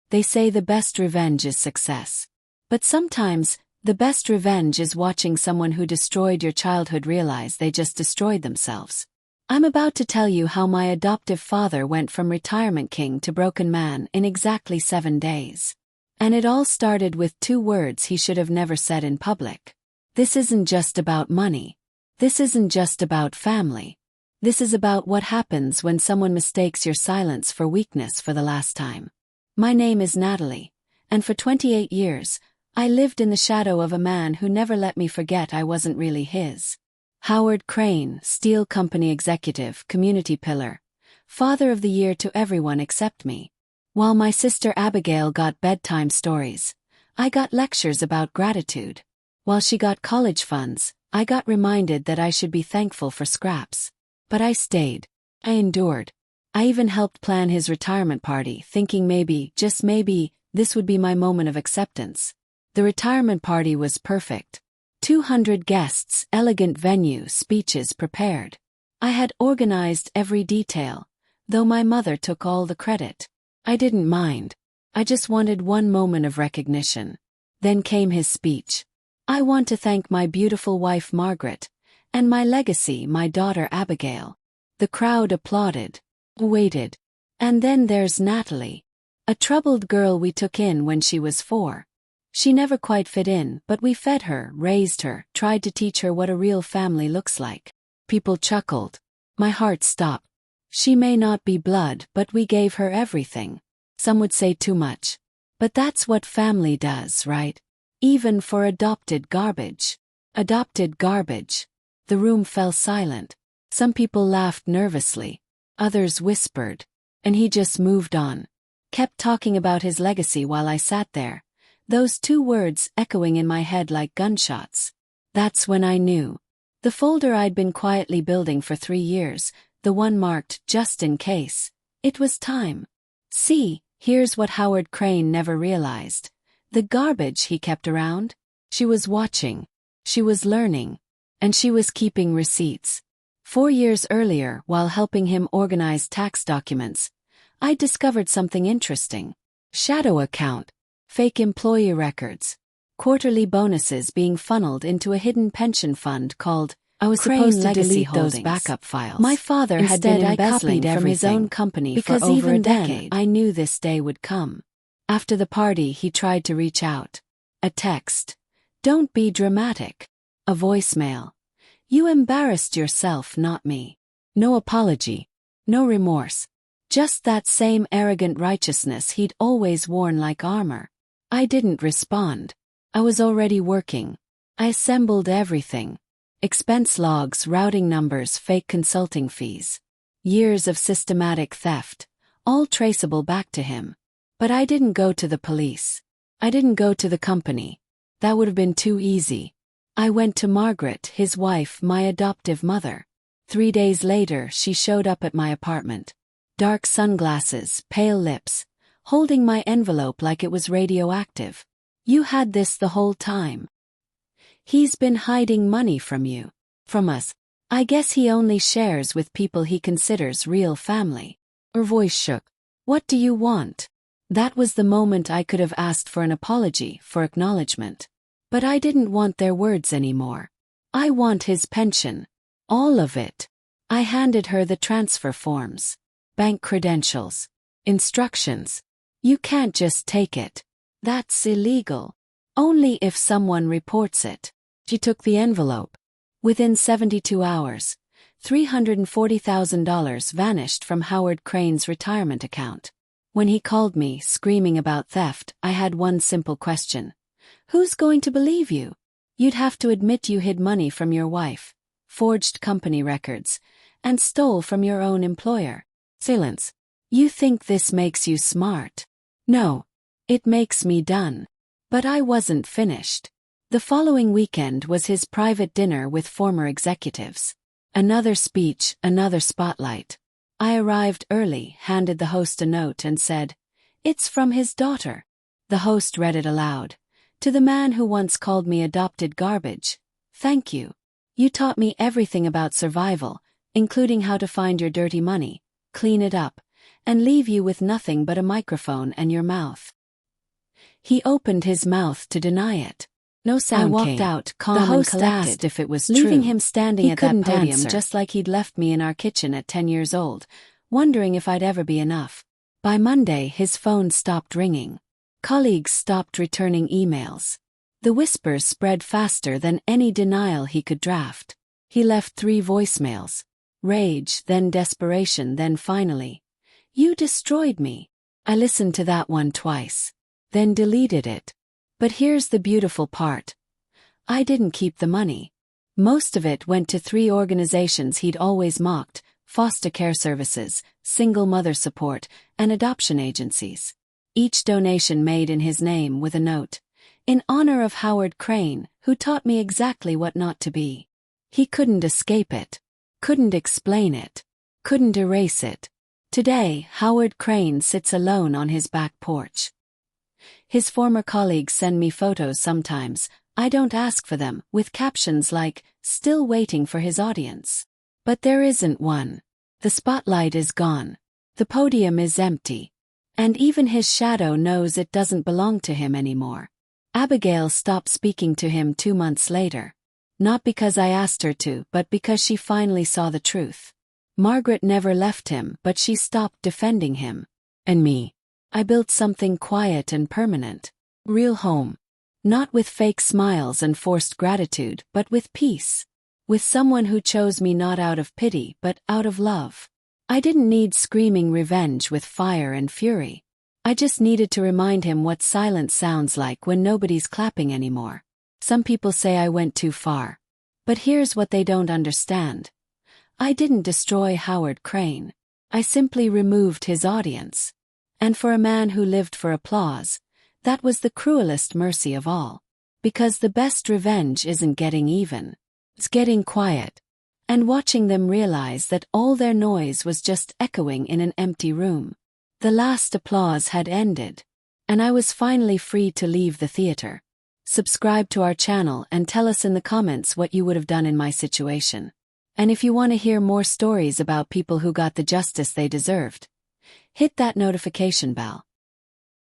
They say the best revenge is success. But sometimes, the best revenge is watching someone who destroyed your childhood realize they just destroyed themselves. I'm about to tell you how my adoptive father went from retirement king to broken man in exactly 7 days. And it all started with 2 words he should have never said in public. This isn't just about money. This isn't just about family. This is about what happens when someone mistakes your silence for weakness for the last time. My name is Natalie, and for 28 years, I lived in the shadow of a man who never let me forget I wasn't really his. Howard Crane, Steel Company executive, community pillar, father of the year to everyone except me. While my sister Abigail got bedtime stories, I got lectures about gratitude. While she got college funds, I got reminded that I should be thankful for scraps. But I stayed. I endured. I even helped plan his retirement party, thinking maybe, just maybe, this would be my moment of acceptance. The retirement party was perfect. 200 guests, elegant venue, speeches prepared. I had organized every detail, though my mother took all the credit. I didn't mind. I just wanted one moment of recognition. Then came his speech. I want to thank my beautiful wife Margaret, and my legacy, my daughter Abigail. The crowd applauded, waited. And then there's Natalie, a troubled girl we took in when she was 4. She never quite fit in, but we fed her, raised her, tried to teach her what a real family looks like. People chuckled. My heart stopped. She may not be blood, but we gave her everything. Some would say too much. But that's what family does, right? Even for adopted garbage. Adopted garbage. The room fell silent. Some people laughed nervously. Others whispered. And he just moved on. Kept talking about his legacy while I sat there. Those 2 words echoing in my head like gunshots. That's when I knew. The folder I'd been quietly building for 3 years, the one marked just in case. It was time. See, here's what Howard Crane never realized. The garbage he kept around? She was watching. She was learning. And she was keeping receipts. 4 years earlier, while helping him organize tax documents, I discovered something interesting. Shadow account. Fake employee records. Quarterly bonuses being funneled into a hidden pension fund called I was Crane supposed to Legacy delete Holdings. those backup files. My father had been embezzling from his own company because for over even a decade. then, I knew this day would come. After the party, he tried to reach out. A text. Don't be dramatic. A voicemail. You embarrassed yourself, not me. No apology. No remorse. Just that same arrogant righteousness he'd always worn like armor. I didn't respond. I was already working. I assembled everything. Expense logs, routing numbers, fake consulting fees. Years of systematic theft, all traceable back to him. But I didn't go to the police. I didn't go to the company. That would have been too easy. I went to Margaret, his wife, my adoptive mother. 3 days later, she showed up at my apartment. Dark sunglasses, pale lips, holding my envelope like it was radioactive. You had this the whole time. He's been hiding money from you. From us. I guess he only shares with people he considers real family. Her voice shook. What do you want? That was the moment I could have asked for an apology, for acknowledgement. But I didn't want their words anymore. I want his pension. All of it. I handed her the transfer forms. Bank credentials. Instructions. You can't just take it. That's illegal. Only if someone reports it. She took the envelope. Within 72 hours, $340,000 vanished from Howard Crane's retirement account. When he called me, screaming about theft, I had one simple question. Who's going to believe you? You'd have to admit you hid money from your wife, forged company records, and stole from your own employer. Silence. You think this makes you smart? No. It makes me done. But I wasn't finished. The following weekend was his private dinner with former executives. Another speech, another spotlight. I arrived early, handed the host a note and said, "It's from his daughter." The host read it aloud. To the man who once called me adopted garbage, thank you. You taught me everything about survival, including how to find your dirty money, clean it up, and leave you with nothing but a microphone and your mouth. He opened his mouth to deny it. No sound I walked came. out, calm the and host collected, asked if it was leaving true. him standing He at that couldn't podium answer, just like he'd left me in our kitchen at 10 years old, wondering if I'd ever be enough. By Monday, his phone stopped ringing. Colleagues stopped returning emails. The whispers spread faster than any denial he could draft. He left 3 voicemails. Rage, then desperation, then finally, "You destroyed me." I listened to that one twice. Then deleted it. But here's the beautiful part. I didn't keep the money. Most of it went to 3 organizations he'd always mocked: foster care services, single mother support, and adoption agencies. Each donation made in his name with a note: "In honor of Howard Crane, who taught me exactly what not to be." He couldn't escape it. Couldn't explain it. Couldn't erase it. Today, Howard Crane sits alone on his back porch. His former colleagues send me photos sometimes. I don't ask for them, with captions like, "Still waiting for his audience." But there isn't one. The spotlight is gone. The podium is empty. And even his shadow knows it doesn't belong to him anymore. Abigail stopped speaking to him 2 months later. Not because I asked her to, but because she finally saw the truth. Margaret never left him, but she stopped defending him. And me. I built something quiet and permanent. Real home. Not with fake smiles and forced gratitude, but with peace. With someone who chose me not out of pity, but out of love. I didn't need screaming revenge with fire and fury. I just needed to remind him what silence sounds like when nobody's clapping anymore. Some people say I went too far. But here's what they don't understand. I didn't destroy Howard Crane. I simply removed his audience. And for a man who lived for applause, that was the cruelest mercy of all. Because the best revenge isn't getting even. It's getting quiet. And watching them realize that all their noise was just echoing in an empty room. The last applause had ended. And I was finally free to leave the theater. Subscribe to our channel and tell us in the comments what you would have done in my situation. And if you want to hear more stories about people who got the justice they deserved, hit that notification bell.